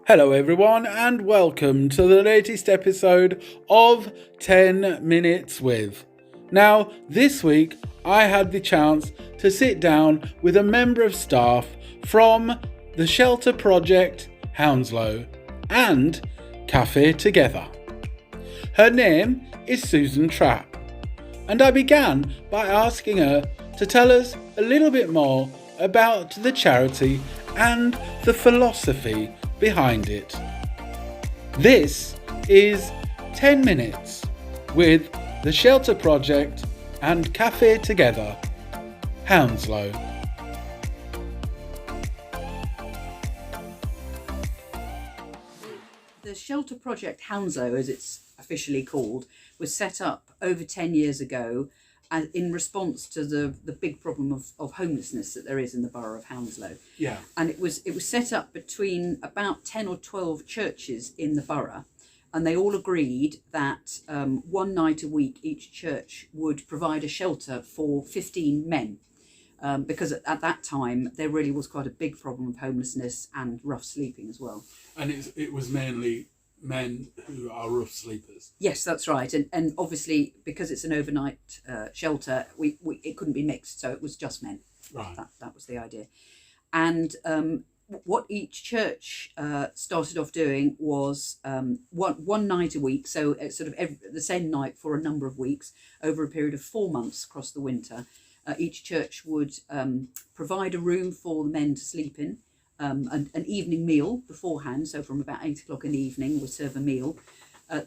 Hello, everyone, and welcome to the latest episode of 10 Minutes With. Now, this week I had the chance to sit down with a member of staff from the shelter project Hounslow and Café Together. Her name is Susan Trapp, and I began by asking her to tell us a little bit more about the charity and the philosophy behind it. This is 10 Minutes with the Shelter Project and Café Together, Hounslow. The Shelter Project Hounslow, as it's officially called, was set up over 10 years ago in response to the big problem of homelessness that there is in the borough of Hounslow. Yeah. And it was set up between about 10 or 12 churches in the borough, and they all agreed that one night a week each church would provide a shelter for 15 men. Because at that time there really was quite a big problem of homelessness and rough sleeping as well. And it was mainly men who are rough sleepers. Yes, that's right. And obviously, because it's an overnight shelter, it couldn't be mixed, so it was just men. Right. That was the idea. And what each church started off doing was one night a week, so sort of the same night for a number of weeks over a period of 4 months across the winter. Each church would provide a room for the men to sleep in, an evening meal beforehand. So from about 8 o'clock in the evening, we'd serve a meal.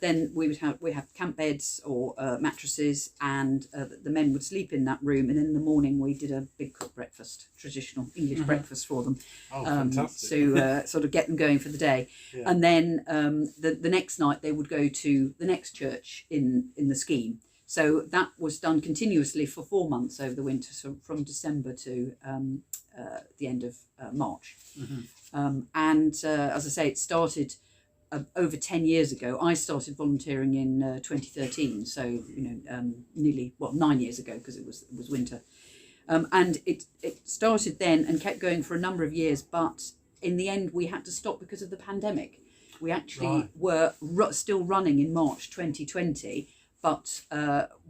Then we have camp beds or mattresses, and the men would sleep in that room. And in the morning, we did a big cooked breakfast, traditional English breakfast for them. Oh, fantastic! To sort of get them going for the day. Yeah. And then the next night, they would go to the next church in the scheme. So that was done continuously for 4 months over the winter, so from December to the end of March. Mm-hmm. And as I say, it started over 10 years ago. I started volunteering in 2013, so nearly 9 years ago, because it was winter. And it started then and kept going for a number of years, but in the end we had to stop because of the pandemic. We actually were still running in March 2020. But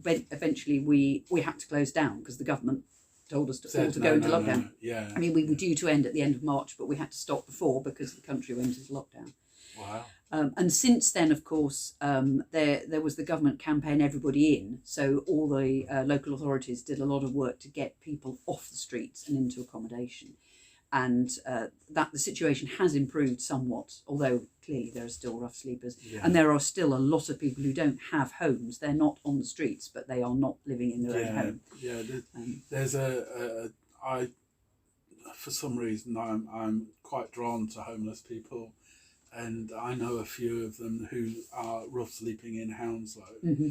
eventually we had to close down because the government told us all to go into lockdown. No. Yeah. I mean, we were due to end at the end of March, but we had to stop before because the country went into lockdown. Wow. And since then, of course, there was the government campaign Everybody In. So all the local authorities did a lot of work to get people off the streets and into accommodation. And that the situation has improved somewhat, although clearly there are still rough sleepers. Yeah. And there are still a lot of people who don't have homes. They're not on the streets, but they are not living in their own home. Yeah, there's for some reason, I'm quite drawn to homeless people, and I know a few of them who are rough sleeping in Hounslow. Mm-hmm.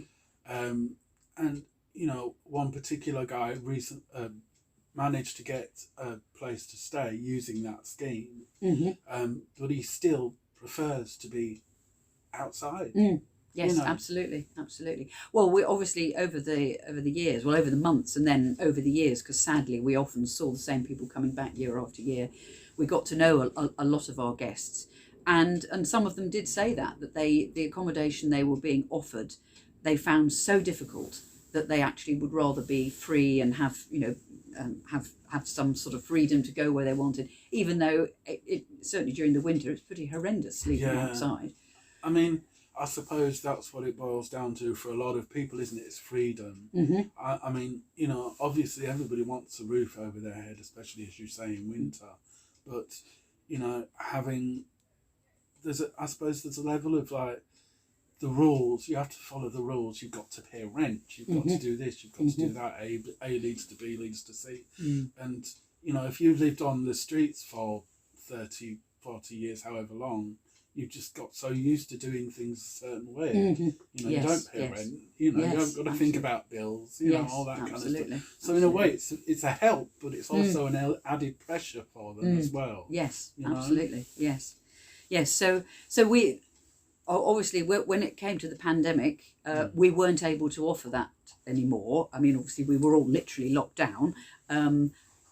And one particular guy managed to get a place to stay using that scheme, but he still prefers to be outside. Yes, absolutely. Well, we obviously over the years, over the months, and then over the years, because sadly we often saw the same people coming back year after year. We got to know a lot of our guests, and some of them did say that the accommodation they were being offered, they found so difficult that they actually would rather be free and have have some sort of freedom to go where they wanted, even though it certainly during the winter it's pretty horrendous sleeping outside. I mean, I suppose that's what it boils down to for a lot of people, isn't it? It's freedom. Mm-hmm. I mean, obviously everybody wants a roof over their head, especially as you say in winter. But I suppose there's a level of like the rules. You have to follow the rules. You've got to pay rent. You've got to do this. You've got to do that. A leads to B leads to C. And if you've lived on the streets for 30, 40 years, however long, you've just got so used to doing things a certain way. You don't pay rent. You haven't got to think about bills. All that kind of stuff. So in a way, it's a help, but it's also an added pressure for them as well. Yes, absolutely. Yes. So we. Obviously, when it came to the pandemic, we weren't able to offer that anymore. I mean, obviously, we were all literally locked down.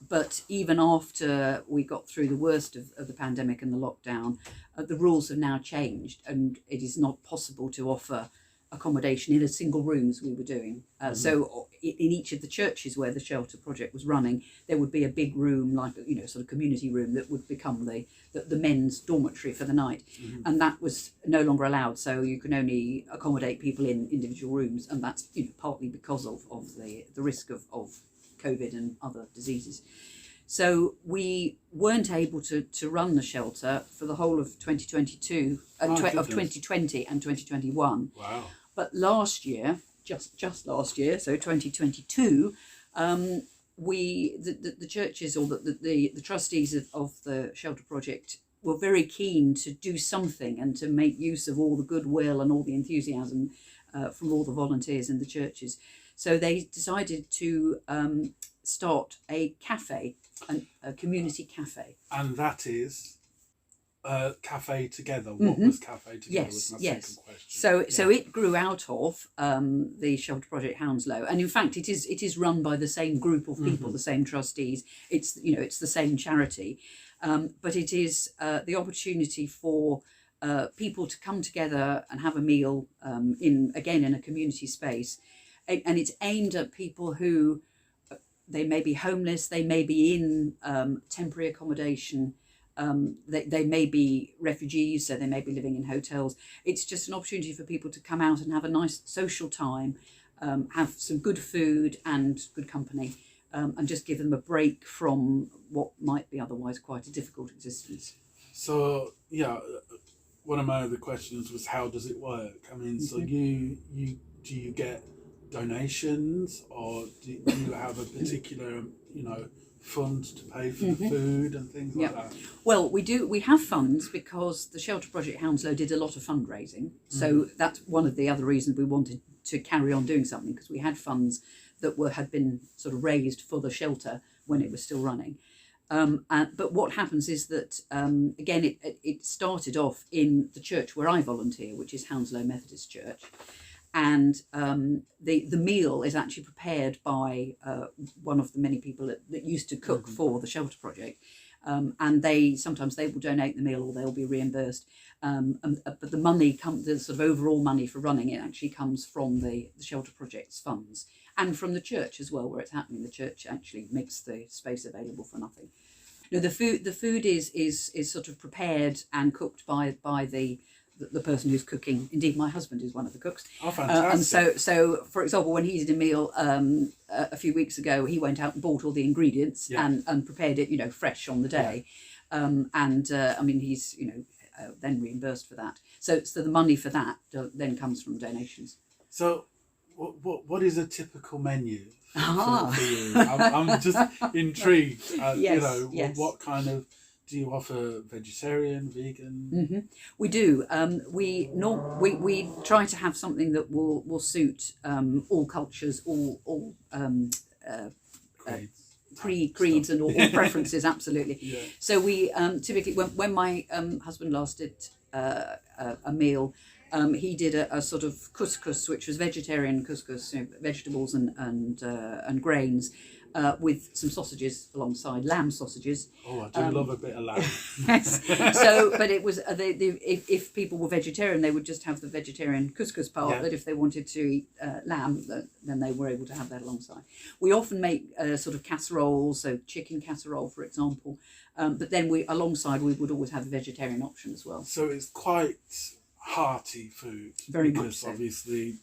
But even after we got through the worst of the pandemic and the lockdown, the rules have now changed, and it is not possible to offer accommodation in a single room as we were doing. So in each of the churches where the shelter project was running, there would be a big room, like, you know, sort of community room that would become the men's dormitory for the night. And that was no longer allowed. So you can only accommodate people in individual rooms. And that's, you know, partly because of the risk of COVID and other diseases. So we weren't able to run the shelter for the whole of 2022, of 2020 and 2021. Wow. But last year, just last year, so 2022, the churches, or the trustees of the shelter project, were very keen to do something and to make use of all the goodwill and all the enthusiasm from all the volunteers in the churches. So they decided to start a cafe, a community cafe. And that is Cafe Together. What was Cafe Together? Yes, was my yes. second question. So it grew out of the shelter project Hounslow, and in fact it is run by the same group of people, the same trustees. It's the same charity, but it is the opportunity for people to come together and have a meal in a community space, and it's aimed at people who they may be homeless, they may be in temporary accommodation. They may be refugees, so they may be living in hotels. It's just an opportunity for people to come out and have a nice social time, have some good food and good company, and just give them a break from what might be otherwise quite a difficult existence. So, yeah, one of my other questions was, how does it work? I mean, so do you get donations, or do you have a particular, fund to pay for the food and things like that? Well, we have funds because the Shelter Project Hounslow did a lot of fundraising. So that's one of the other reasons we wanted to carry on doing something, because we had funds that had been sort of raised for the shelter when it was still running. But what happens is that, again, it started off in the church where I volunteer, which is Hounslow Methodist Church. And the meal is actually prepared by one of the many people that used to cook for the shelter project, and sometimes they will donate the meal or they'll be reimbursed. But the money the sort of overall money for running it actually comes from the shelter project's funds, and from the church as well, where it's happening. The church actually makes the space available for nothing. No, the food is sort of prepared and cooked by the person who's cooking. Indeed, my husband is one of the cooks. Oh, fantastic. And so, for example, when he did a meal a few weeks ago, he went out and bought all the ingredients and prepared it, fresh on the day. I mean, he's, then reimbursed for that. So the money for that then comes from donations. So what is a typical menu for you? I'm just intrigued. Yes. What kind of... Do you offer vegetarian, vegan? We do. We try to have something that will suit all cultures, all creeds and all preferences. Absolutely. Yeah. So we typically, when my husband last did a meal, he did a sort of couscous, which was vegetarian couscous, vegetables and grains. With some sausages alongside, lamb sausages. Oh, I do love a bit of lamb. Yes. So, but it was if people were vegetarian, they would just have the vegetarian couscous part. Yeah. But if they wanted to eat lamb, then they were able to have that alongside. We often make sort of casseroles, so chicken casserole, for example. But then we would always have a vegetarian option as well. So it's quite hearty food. Very much because so. Obviously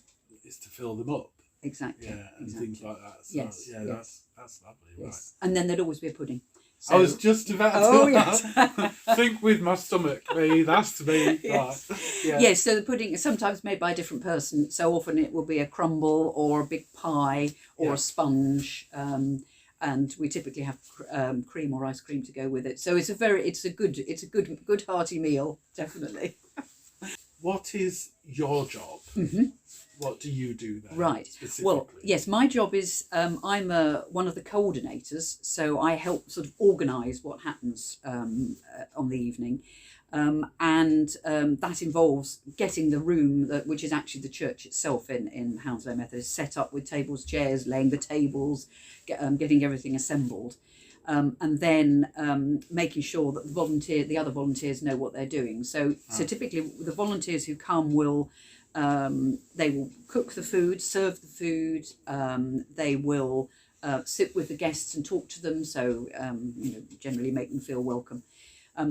it's to fill them up. Exactly. Yeah, and exactly. things like that. So, yes. Yeah, yes. That's lovely, yes. Right. And then there'd always be a pudding. So, I was just about to think with my stomach. It has to be. Yes. Right. Yeah. Yes, so the pudding is sometimes made by a different person. So often it will be a crumble or a big pie or a sponge. And we typically have cream or ice cream to go with it. So it's a good hearty meal, definitely. What is your job? What do you do there? Right. Well, yes, my job is I'm one of the coordinators, so I help sort of organise what happens on the evening, and that involves getting the room, which is actually the church itself in Hounslow Methodist, set up with tables, chairs, laying the tables, getting everything assembled. and then making sure that the other volunteers know what they're doing. So typically the volunteers who come will they will cook the food, serve the food. They will sit with the guests and talk to them. So generally make them feel welcome.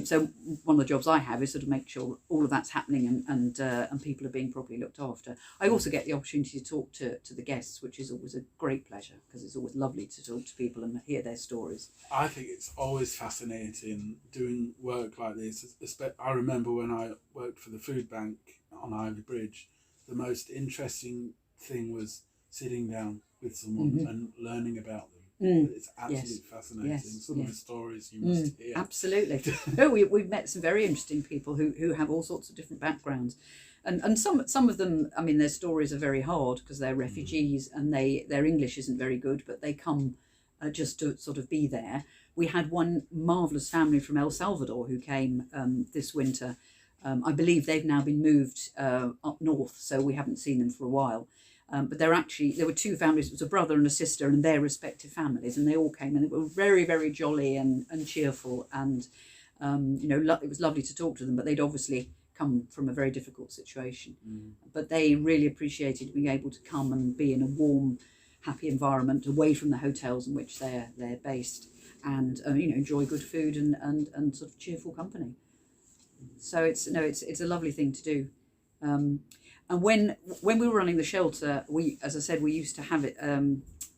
So one of the jobs I have is sort of make sure all of that's happening and people are being properly looked after. I also get the opportunity to talk to the guests, which is always a great pleasure because it's always lovely to talk to people and hear their stories. I think it's always fascinating doing work like this. I remember when I worked for the food bank on Ivy Bridge, the most interesting thing was sitting down with someone and learning about them. It's absolutely fascinating. Some of the stories you must hear. Absolutely. We've met some very interesting people who have all sorts of different backgrounds. And some of them, I mean, their stories are very hard because they're refugees and their English isn't very good, but they come just to sort of be there. We had one marvellous family from El Salvador who came this winter. I believe they've now been moved up north, so we haven't seen them for a while. But there were two families. It was a brother and a sister and their respective families, and they all came and they were very, very jolly and cheerful, and it was lovely to talk to them, but they'd obviously come from a very difficult situation. But they really appreciated being able to come and be in a warm, happy environment away from the hotels in which they're based, and enjoy good food and sort of cheerful company. So it's a lovely thing to do. And when we were running the shelter, as I said, we used to have it.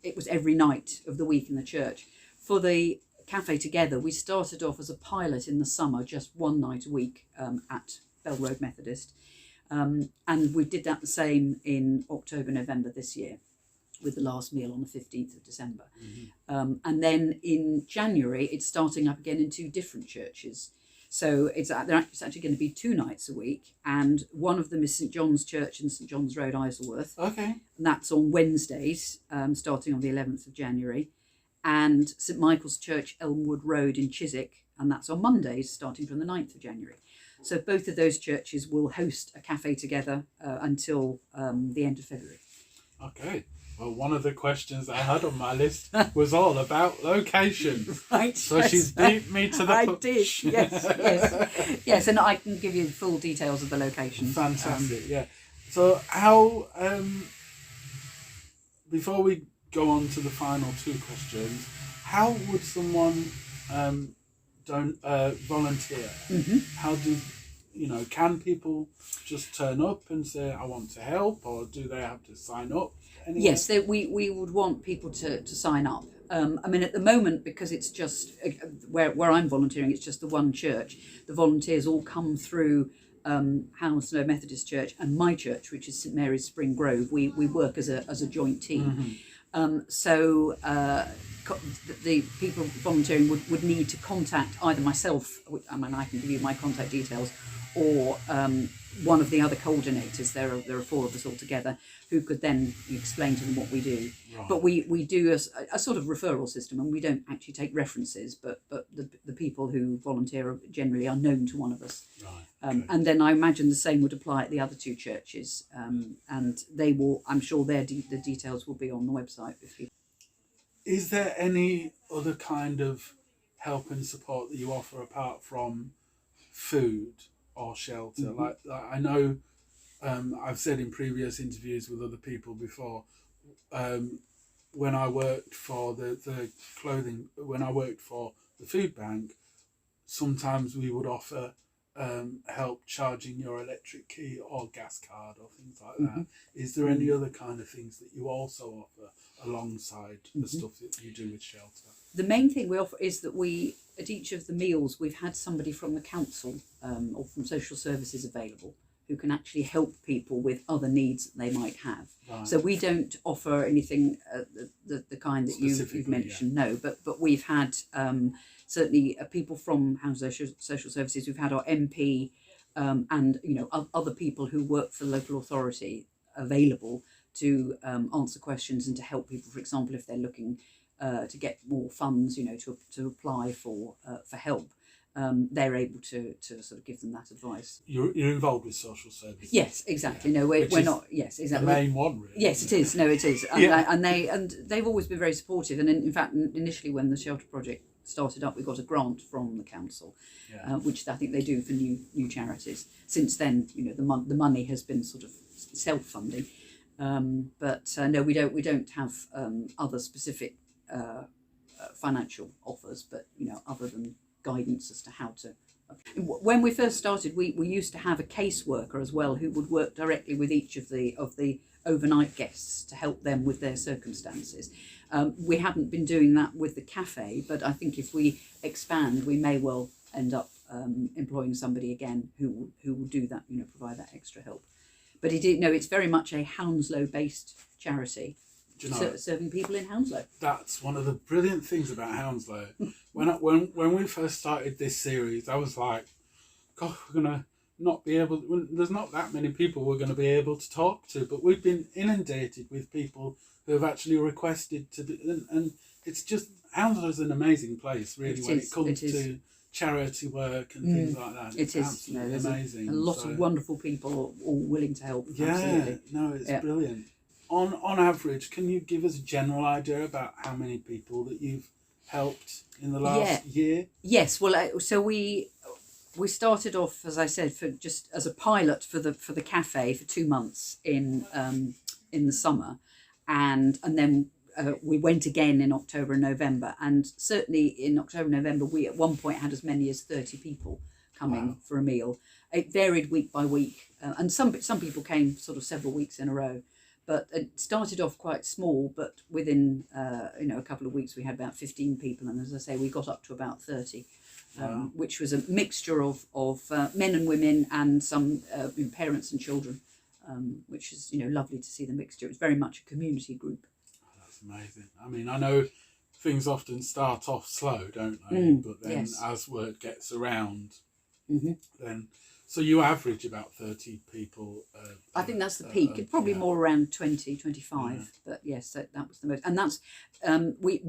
It was every night of the week in the church. For the Cafe Together, we started off as a pilot in the summer, just one night a week at Bell Road Methodist, and we did that the same in October, November this year, with the last meal on the 15th of December. And then in January, it's starting up again in two different churches. So it's actually going to be 2 nights a week, and one of them is St John's Church in St John's Road, Isleworth. Okay. And that's on Wednesdays, starting on the 11th of January, and St Michael's Church, Elmwood Road in Chiswick, and that's on Mondays, starting from the 9th of January. So both of those churches will host a cafe together until the end of February. Okay. Well, one of the questions I had on my list was all about location. Right. So yes. she's beat me to the I punch. did. Yes, and I can give you full details of the location. Fantastic. Yeah. So how before we go on to the final 2 questions, how would someone volunteer? How do can people just turn up and say I want to help, or do they have to sign up? Anyway? Yes, we would want people to sign up. I mean, at the moment, because it's just where I'm volunteering, it's just the one church. The volunteers all come through Hounslow Methodist Church and my church, which is St Mary's Spring Grove. We work as a joint team. So the people volunteering would need to contact either myself. I mean, I can give you my contact details, or one of the other coordinators. There are 4 of us all together who could then explain to them what we do. Right. But we do a sort of referral system, and we don't actually take references, but the people who volunteer generally are known to one of us. Right. Okay. And then I imagine the same would apply at the other 2 churches, and they will. I'm sure the details will be on the website. If people. Is there any other kind of help and support that you offer apart from food or shelter? Like I know I've said in previous interviews with other people before, when I worked for the clothing, when I worked for the food bank, sometimes we would offer help charging your electric key or gas card or things like that. Is there any other kind of things that you also offer alongside the stuff that you do with shelter? The main thing we offer is that we, at each of the meals, we've had somebody from the council or from social services available who can actually help people with other needs that they might have. Right. So we don't offer anything the kind that you've mentioned, no, but we've had certainly people from Hounslow Social Services. We've had our MP and other people who work for the local authority available to answer questions and to help people, for example, if they're looking to get more funds, to apply for help. They're able to sort of give them that advice. You're involved with social services. Yes, exactly. No, we're not. Yes, exactly. The main one, really. Yes, it is. No, it is. And, and they've always been very supportive. And in fact, initially when the shelter project started up, we got a grant from the council, Yeah. which I think they do for new charities. Since then, the money has been sort of self-funding, but no, we don't have other specific financial offers, but other than guidance as to how to. When we first started, we used to have a caseworker as well who would work directly with each of the overnight guests to help them with their circumstances. We haven't been doing that with the cafe, but I think if we expand, we may well end up employing somebody again who will do that, provide that extra help. But it's very much a Hounslow-based charity, serving people in Hounslow. That's one of the brilliant things about Hounslow. When we first started this series, I was like, God, we're gonna not be able. There's not that many people we're going to be able to talk to, but we've been inundated with people who have actually requested to do, and it's just Hounslow's an amazing place, really, when it comes to charity work and things like that. It's absolutely amazing. A lot of wonderful people all willing to help. Yeah, absolutely. No, it's brilliant. On average, can you give us a general idea about how many people that you've helped in the last year? Yes. Well, so we started off, as I said, for just as a pilot for the cafe for 2 months in the summer, and then we went again in October and November, and certainly in October and November we at one point had as many as 30 people coming for a meal. It varied week by week, and some people came sort of several weeks in a row. But it started off quite small, but within a couple of weeks we had about 15 people, and as I say, we got up to about 30, which was a mixture of men and women and some parents and children, which is lovely to see the mixture. It was very much a community group. Oh, that's amazing. I mean, I know things often start off slow, don't they? But then as word gets around, then. So you average about 30 people. I think that's the peak. Probably more around 20, 25. But yes, that was the most. And that's we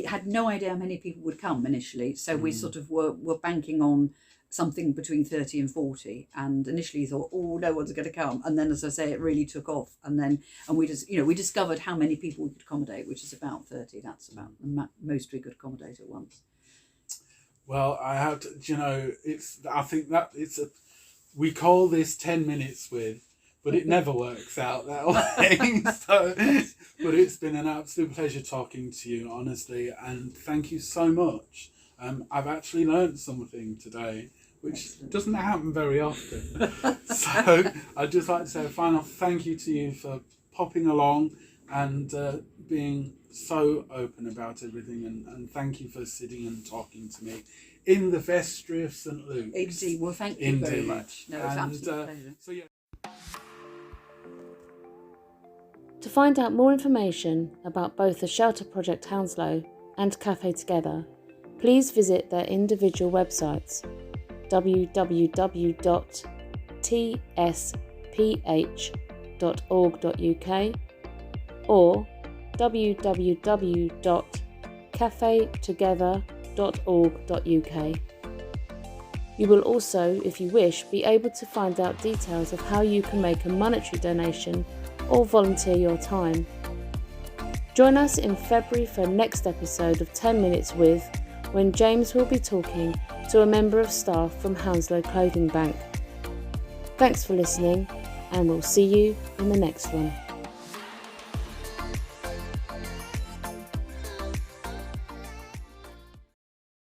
had no idea how many people would come initially. So we sort of were banking on something between 30 and 40. And initially thought, oh, no one's going to come. And then, as I say, it really took off. And we just we discovered how many people we could accommodate, which is about 30. That's about the most we could accommodate at once. Well, I have to, I think that we call this 10 minutes with, but it never works out that way. But it's been an absolute pleasure talking to you, honestly, and thank you so much. I've actually learned something today, which doesn't happen very often. So I'd just like to say a final thank you to you for popping along and being so open about everything, and thank you for sitting and talking to me in the vestry of St. Luke's. Indeed. Well, thank you very much. No, it's absolute pleasure. So, yeah. To find out more information about both the Shelter Project Hounslow and Café Together, please visit their individual websites www.tsph.org.uk or www.cafetogether.org.uk. You will also, if you wish, be able to find out details of how you can make a monetary donation or volunteer your time. Join us in February for the next episode of 10 Minutes With, when James will be talking to a member of staff from Hounslow Clothing Bank. Thanks for listening, and we'll see you in the next one.